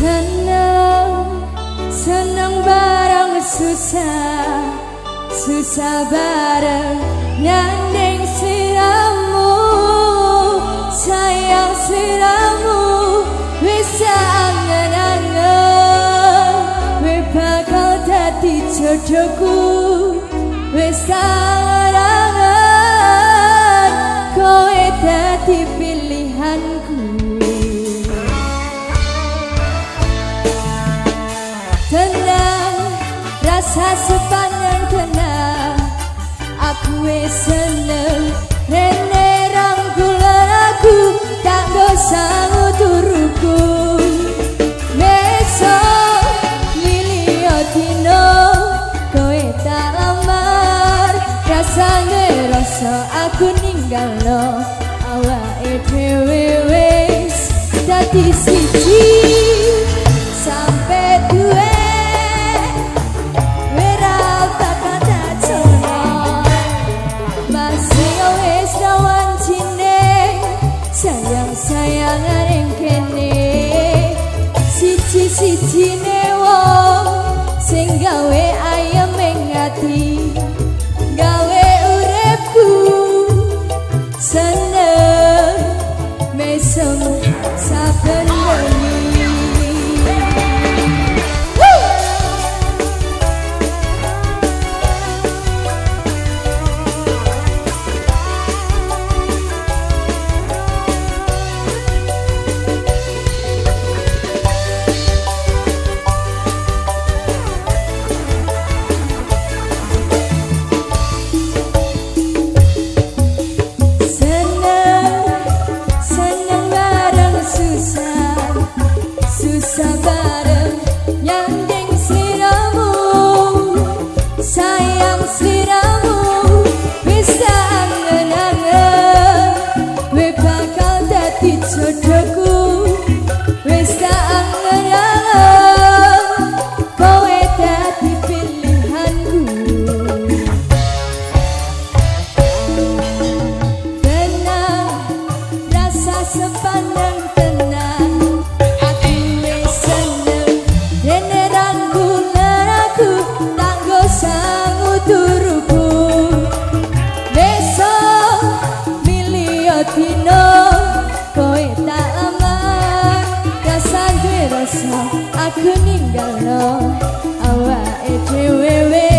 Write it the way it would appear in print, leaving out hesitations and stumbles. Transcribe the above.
Seneng, seneng bareng susah, susah bareng nyanding siramu, sayang siramu, bisa angen-angen, we bakal dadi jodohku, wis angen-angen, kowe dadi pilihanku. Tenang, rasa sepanjang tenang, aku wis seneng. Rene rangkulan aku, tak gosang turuku. Besok milio dino, kowe tak lamar. Rasane rasa aku ninggalo, awake dhewe wis dadi siji. Sampai duwe sayangan yang kene, siji-sijine wong sing gawe ayem ing ati, gawe uripku seneng mesem saben wengi. Susah bareng nyanding sliramu, sayang sliramu, bisa angen-angen, we bakal dadi jodohku, wis tak angen-angen, kowe dadi pilihanku. Tenang, rasa sepanjang tenang, dino kowe tak lamar, rasane rasa aku ninggalo, awake dhewe.